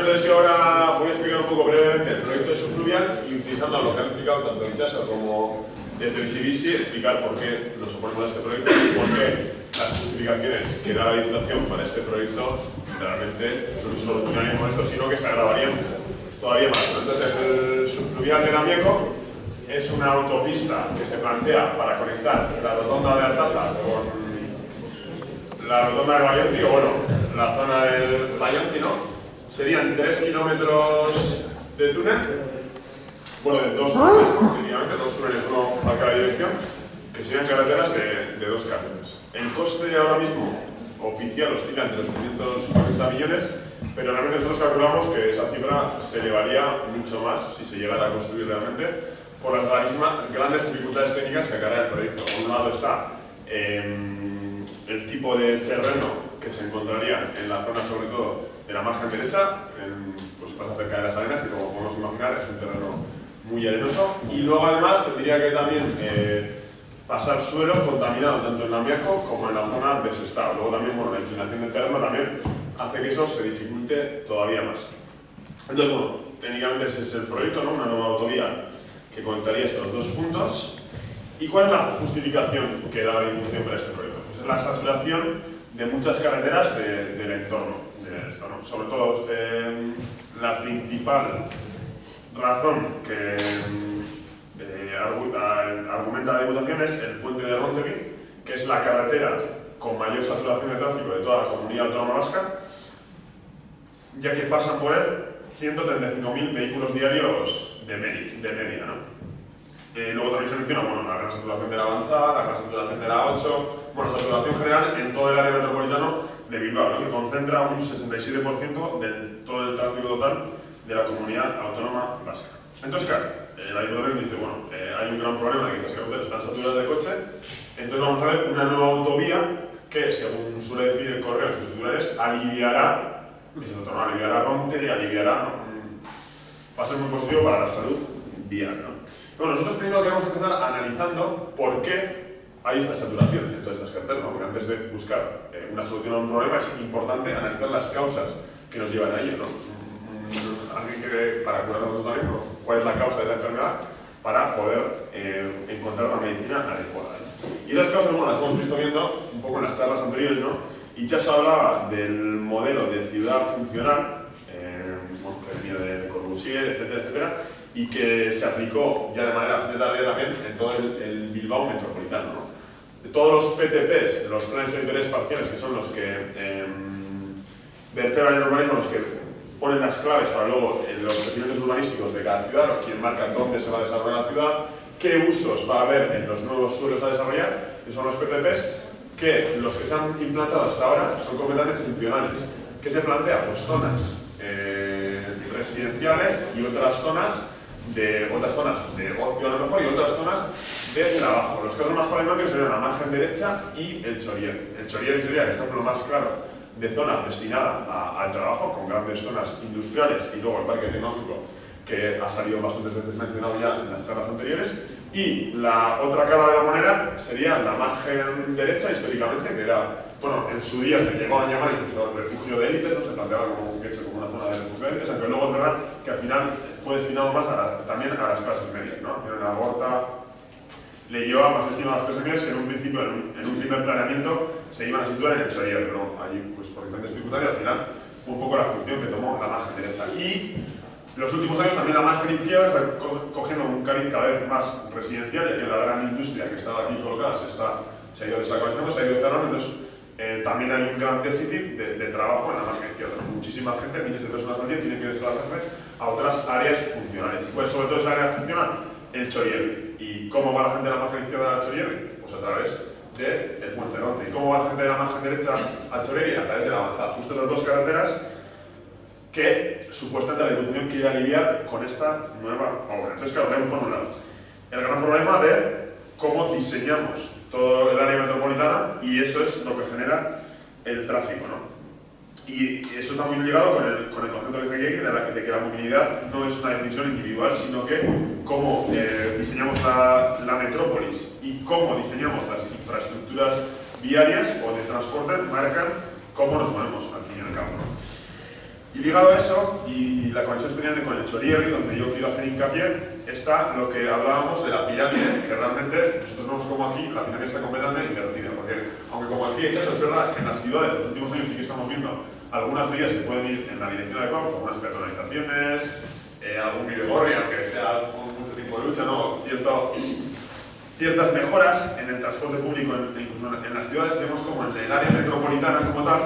entonces yo ahora voy a explicar un poco brevemente el proyecto de Subfluvial y utilizando lo que han explicado tanto Itxaso como desde Mitsubishi, explicar por qué nos oponemos a este proyecto y por qué las justificaciones que da la Diputación para este proyecto realmente no se solucionarían con esto, sino que se agravarían todavía más. Entonces, el Subfluvial de Namieco es una autopista que se plantea para conectar la rotonda de Artaza con la rotonda de Vallonti, o bueno, la zona del Vallonti, ¿no? Serían 3 kilómetros de túnel, bueno, de 2 túneles, efectivamente, 2 túneles, uno a cada dirección, que serían carreteras de 2 carriles. El coste ahora mismo oficial oscila entre los 540 millones, pero realmente nosotros calculamos que esa cifra se elevaría mucho más si se llegara a construir realmente, por las grandes dificultades técnicas que acarrea el proyecto. Por un lado está el tipo de terreno que se encontraría en la zona, sobre todo, de la margen derecha, pues más cerca de las arenas, que como podemos imaginar es un terreno muy arenoso, y luego además tendría que también pasar suelo contaminado tanto en Namieco como en la zona de Sestao. Luego también, bueno, la inclinación del terreno también hace que eso se dificulte todavía más. Entonces, bueno, técnicamente ese es el proyecto, ¿no? Una nueva autovía que conectaría estos dos puntos. ¿Y cuál es la justificación que da la Diputación para este proyecto? Pues es la saturación de muchas carreteras del entorno. Sobre todo, la principal razón que argumenta la Diputación es el puente de Rontegui, que es la carretera con mayor saturación de tráfico de toda la comunidad autónoma vasca, ya que pasan por él 135.000 vehículos diarios de media, ¿no? Luego también se menciona, bueno, la gran saturación de la Avanzada, la gran saturación de la 8, bueno, la saturación general en todo el área metropolitano de Bilbao, ¿no? Que concentra un 67% de todo el tráfico total de la comunidad autónoma vasca. Entonces, claro, la Diputación dice, bueno, hay un gran problema de que estas carreteras están saturadas de coche, entonces vamos a ver una nueva autovía que, según suele decir el correo en sus titulares, aliviará Rontegui, va a ser muy positivo para la salud vial, ¿no? Bueno, nosotros primero queremos empezar analizando por qué hay esta saturación en todas estas carreteras, ¿no? Porque antes de buscar una solución a un problema es importante analizar las causas que nos llevan a ello, ¿no? Alguien que, para curarnos también, ¿no? ¿Cuál es la causa de la enfermedad? Para poder encontrar una medicina adecuada, ¿no? Y esas causas, bueno, las hemos visto viendo un poco en las charlas anteriores, ¿no? Y ya se hablaba del modelo de ciudad funcional, bueno, que venía de Corbusier, etcétera, etcétera, y que se aplicó ya de manera bastante tardía también en todo el Bilbao metropolitano, ¿no? De todos los PTPs, los planes territoriales parciales, que son los que vertebran el urbanismo, los que ponen las claves para luego los procedimientos urbanísticos de cada ciudad, los quien marcan dónde se va a desarrollar la ciudad, qué usos va a haber en los nuevos suelos a desarrollar, que son los PTPs, que los que se han implantado hasta ahora son completamente funcionales. ¿Qué se plantea? Pues zonas residenciales y otras zonas de ocio a lo mejor y otras zonas de trabajo. Los casos más paradigmáticos serían la margen derecha y el Choriel. El Choriel sería el ejemplo más claro de zona destinada al trabajo, con grandes zonas industriales, y luego el parque tecnológico, que ha salido bastantes veces mencionado ya en las charlas anteriores. Y la otra cara de la moneda sería la margen derecha, históricamente, que era, bueno, en su día se llegó a llamar incluso refugio de élites, ¿no? Se planteaba como un queche, como una zona de refugio de élites, aunque luego es verdad que al final fue destinado más también a las clases medias, ¿no? En la Horta le llevaba más estima a las clases medias, que en un principio, en un primer planeamiento, se iban a situar en el Choriel, pero allí, pues por diferentes circunstancias, al final fue un poco la función que tomó la margen derecha. Y en los últimos años también la margen izquierda está cogiendo un cariz cada vez más residencial, ya que la gran industria que estaba aquí colocada se ha ido desapaciendo, se ha ido cerrando, entonces también hay un gran déficit de trabajo en la margen izquierda. Muchísima gente, miles de personas al día, tienen que desplazarse a otras áreas funcionales. ¿Y cuál es sobre todo esa área funcional? El Choriel. ¿Y cómo va la gente de la margen izquierda al Choriel? Pues a través del puente de Rontegui. ¿Y cómo va la gente de la margen derecha al Choriel? A través de la Avanzada. Justo las dos carreteras que supuestamente la Diputación quiere aliviar con esta nueva obra. Entonces, claro, tenemos por un lado el gran problema de cómo diseñamos todo el área metropolitana, y eso es lo que genera el tráfico, ¿no? Y eso está muy ligado con el concepto que se aquí de que la movilidad no es una decisión individual, sino que cómo diseñamos la metrópolis y cómo diseñamos las infraestructuras viarias o de transporte marcan cómo nos movemos, al fin y al cabo, ¿no? Y ligado a eso, y la conexión pendiente con el Chorierri, donde yo quiero hacer hincapié, está lo que hablábamos de la pirámide, que realmente nosotros vemos como aquí la pirámide está completamente invertida, porque aunque como decía Ichazo, es verdad que en las ciudades de los últimos años sí que estamos viendo algunas medidas que pueden ir en la dirección adecuada, como algunas personalizaciones, algún videogorri, aunque sea con mucho tiempo de lucha, ¿no? Ciertas mejoras en el transporte público, incluso en las ciudades, vemos como en el área metropolitana como tal,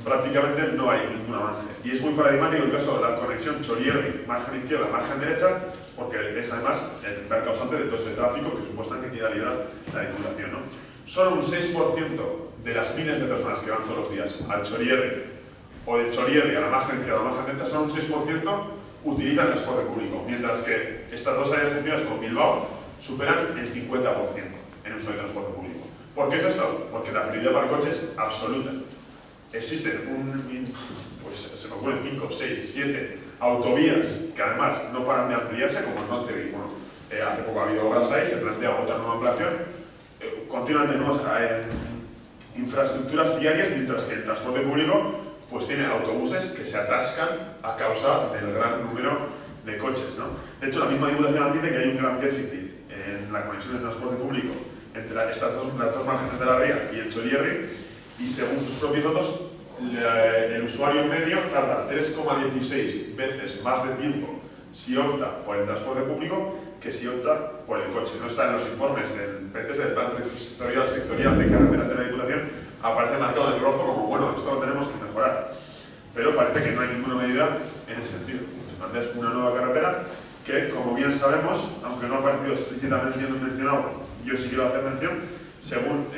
prácticamente no hay ningún avance. Y es muy paradigmático el caso de la conexión Chorierri, margen izquierda, margen derecha, porque es además el primer causante de todo ese tráfico que supuestamente quiera liberar la Diputación, ¿no? Solo un 6% de las miles de personas que van todos los días al Chorierri o del Chorierri a la margen izquierda o la margen derecha, solo un 6% utilizan el transporte público, mientras que estas dos áreas funcionales con Bilbao superan el 50% en uso de transporte público. ¿Por qué es esto? Porque la prioridad para el coche es absoluta. Existen pues se me ocurren 5, 6, 7 autovías que además no paran de ampliarse, como el norte. Bueno, hace poco ha habido obras ahí, se plantea otra nueva ampliación, continuamente nuevas infraestructuras diarias, mientras que el transporte público pues tiene autobuses que se atascan a causa del gran número de coches, ¿no? De hecho, la misma Diputación admite que hay un gran déficit en la conexión de transporte público entre las dos márgenes de la ría y el Chorierri, y según sus propios datos, el usuario en medio tarda 3,16 veces más de tiempo si opta por el transporte público que si opta por el coche. No está en los informes del PTS, del Plan Sectorial de Carreteras de la Diputación, aparece marcado en rojo como, bueno, esto lo tenemos que mejorar. Pero parece que no hay ninguna medida en ese sentido. Se plantea una nueva carretera que, como bien sabemos, aunque no ha aparecido explícitamente mencionado, yo sí quiero hacer mención, según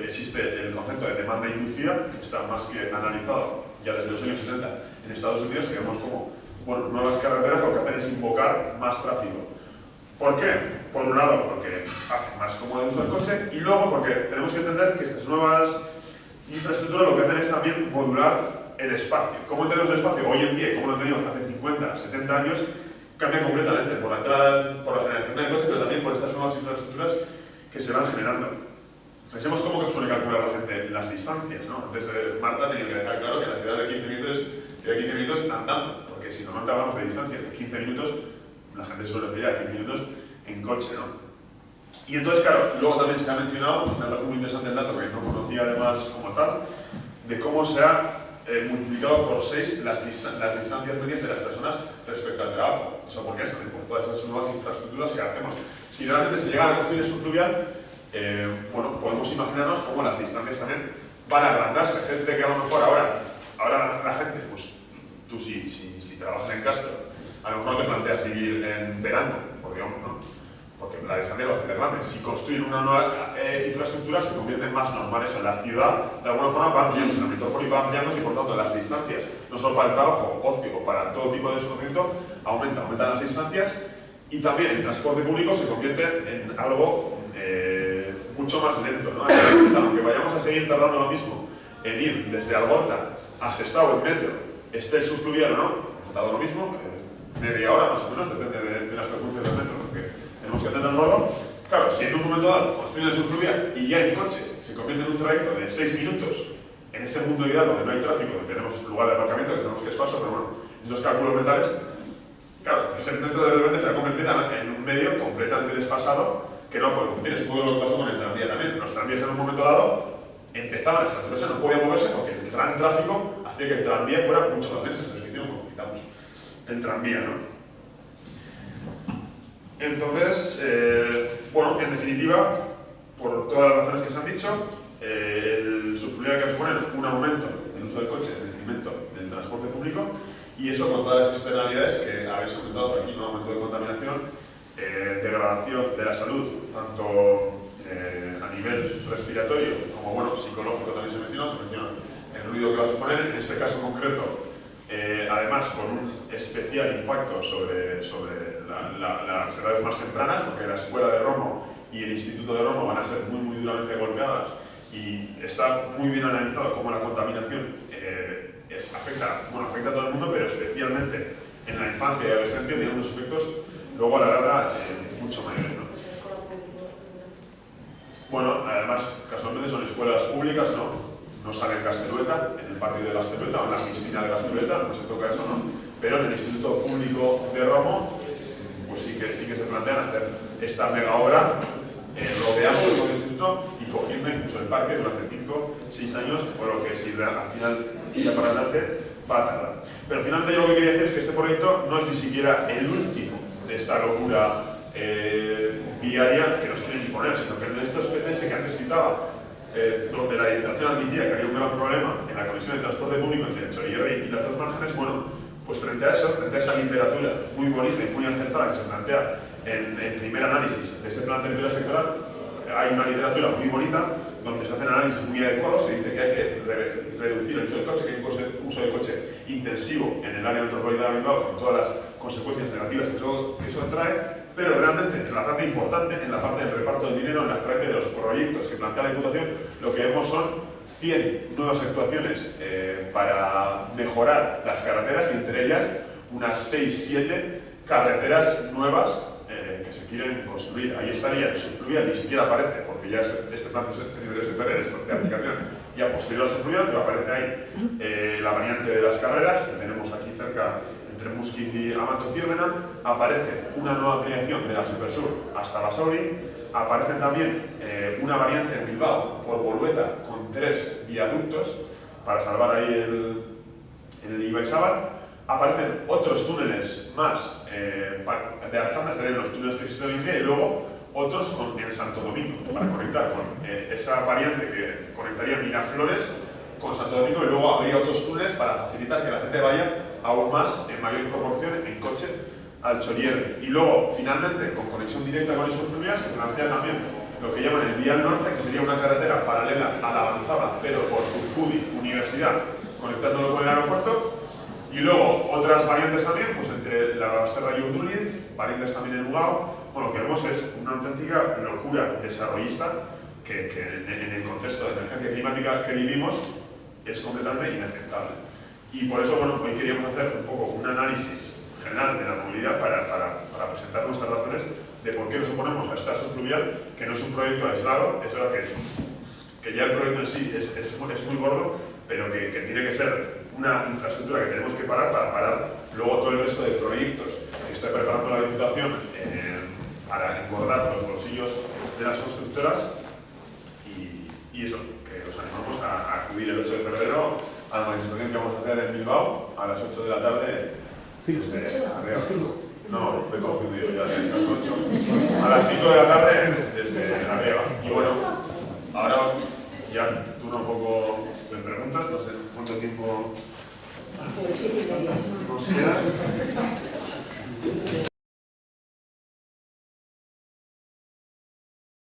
existe el concepto de demanda inducida, que está más que analizado ya desde los años 70 en Estados Unidos, que vemos como, bueno, nuevas carreteras lo que hacen es invocar más tráfico. ¿Por qué? Por un lado, porque hace más cómodo el uso del coche, y luego porque tenemos que entender que estas nuevas infraestructuras lo que hacen es también modular el espacio. ¿Cómo entendemos el espacio? Hoy en día, como lo teníamos hace 50, 70 años, cambia completamente por la entrada, por la generación de coches, pero también por estas nuevas infraestructuras que se van generando. Pensemos cómo suele calcular la gente las distancias, ¿no? Antes Marta tenía que dejar claro que la ciudad de 15 minutos andando, porque si normalmente hablamos de distancias de 15 minutos, la gente suele decir ya 15 minutos en coche, ¿no? Y entonces, claro, luego también se ha mencionado, me parece muy interesante el dato que no conocía además como tal, de cómo se ha multiplicado por 6 las distancias medias de las personas respecto al trabajo. Eso porque esto, por todas esas nuevas infraestructuras que hacemos. Si realmente se llega a construir el fluvial, bueno, podemos imaginarnos cómo las distancias también van a agrandarse. Gente que a lo mejor ahora la gente, pues tú si trabajas en Castro, a lo mejor no te planteas vivir en verano, porque no, porque la distancia va a ser grande. Si construyen una nueva infraestructura, se convierten más normales en la ciudad, de alguna forma va ampliando, la metrópoli va ampliándose y por tanto las distancias, no solo para el trabajo, ocio o para todo tipo de desplazamiento, aumentan las distancias, y también el transporte público se convierte en algo mucho más lento, ¿no? Aunque vayamos a seguir tardando lo mismo en ir desde Algorta a Sestao en metro, esté el subfluvial o no, tarda lo mismo, media hora más o menos, depende de las frecuencias del metro, porque tenemos que hacer transbordo. Claro, si en un momento dado construyen el subfluvial y ya en coche se convierte en un trayecto de 6 minutos en ese mundo ideal donde no hay tráfico, donde tenemos lugar de aparcamiento, que tenemos que es falso, pero bueno, esos cálculos mentales, claro, entonces el metro de repente se va a convertir en un medio completamente desfasado que no puede competir. Es todo lo que pasó con el tranvía también. Los tranvías en un momento dado empezaban a saturarse, no podían moverse porque el gran tráfico hacía que el tranvía fuera mucho más lento. Se nos quitó como quitamos el tranvía, ¿no? Entonces, bueno, en definitiva, por todas las razones que se han dicho, el subfluvial que supone un aumento del uso del coche en detrimento del transporte público, y eso con todas las externalidades que habéis comentado por aquí, un aumento de contaminación, degradación de la salud, tanto a nivel respiratorio como bueno, psicológico también se menciona el ruido que va a suponer, en este caso concreto, además con un especial impacto sobre las edades más tempranas, porque la escuela de Romo y el instituto de Romo van a ser muy duramente golpeadas, y está muy bien analizado cómo la contaminación afecta a todo el mundo, pero especialmente en la infancia y adolescencia tiene unos efectos luego a la larga mucho mayores, ¿no? Bueno, además, casualmente son escuelas públicas, ¿no? no sale en Gaztelueta, en el patio de Gaztelueta o en la piscina de Gaztelueta, no se toca eso, ¿no? Pero en el Instituto Público de Romo, pues sí que se plantean hacer esta mega obra rodeando todo el instituto y cogiendo incluso el parque durante 5 o 6 años, por lo que si al final tira para adelante va a tardar. Pero finalmente yo lo que quería decir es que este proyecto no es ni siquiera el último de esta locura viaria que nos quieren imponer, sino que en estos PTS que antes citaba, donde la Diputación admitía que había un gran problema en la conexión de transporte público entre el Chorierri y las dos márgenes, bueno, pues frente a eso, frente a esa literatura muy bonita y muy acertada que se plantea en el primer análisis de este plan territorial sectoral, hay una literatura muy bonita donde se hacen análisis muy adecuados, se dice que hay que reducir el uso del coche, que hay un uso de coche intensivo en el área metropolitana de Bilbao con todas las consecuencias negativas que eso trae, pero realmente en la parte importante, en la parte del reparto del dinero, en la parte de los proyectos que plantea la Diputación, lo que vemos son 100 nuevas actuaciones para mejorar las carreteras y entre ellas unas 6-7 carreteras nuevas que se quieren construir. Ahí estaría el subfluvial, ni siquiera aparece, porque ya este plan de sectorial es de aplicación ya posterior al subfluvial, pero aparece ahí la variante de las carreras, que tenemos aquí cerca entre Muskiz y Amato-Ciervena, aparece una nueva ampliación de la Supersur hasta Basauri, aparece también una variante en Bilbao por Bolueta con 3 viaductos para salvar ahí el Ibaizábal. Aparecen otros túneles más de Archanda, estarían los túneles que existen hoy en día, y luego otros en Santo Domingo, para conectar con esa variante que conectaría Miraflores con Santo Domingo, y luego habría otros túneles para facilitar que la gente vaya aún más, en mayor proporción, en coche al Chorierri. Y luego, finalmente, con conexión directa con el sur fluvial, se plantea también lo que llaman el Vial Norte, que sería una carretera paralela a la avanzada, pero por Urcudi, Universidad, conectándolo con el aeropuerto. Y luego otras variantes también, pues entre la Basterra y Urduliz, variantes también en Ugao. Bueno, lo que vemos es una auténtica locura desarrollista que en el contexto de emergencia climática que vivimos es completamente inaceptable. Y por eso, bueno, hoy queríamos hacer un poco un análisis general de la movilidad para presentar nuestras razones de por qué nos oponemos a esta subfluvial, que no es un proyecto aislado, es verdad que ya el proyecto en sí es muy gordo, pero que tiene que ser una infraestructura que tenemos que parar para parar luego todo el resto de proyectos que está preparando la Diputación para engordar los bolsillos de las constructoras y eso, que os animamos a acudir el 8 de febrero a la manifestación que vamos a hacer en Bilbao a las 8 de la tarde desde Arreo. No, estoy confundido ya de 8. A las 5 de la tarde desde Arreo. Y bueno, ahora ya turno un poco de preguntas, no sé cuánto tiempo nos queda.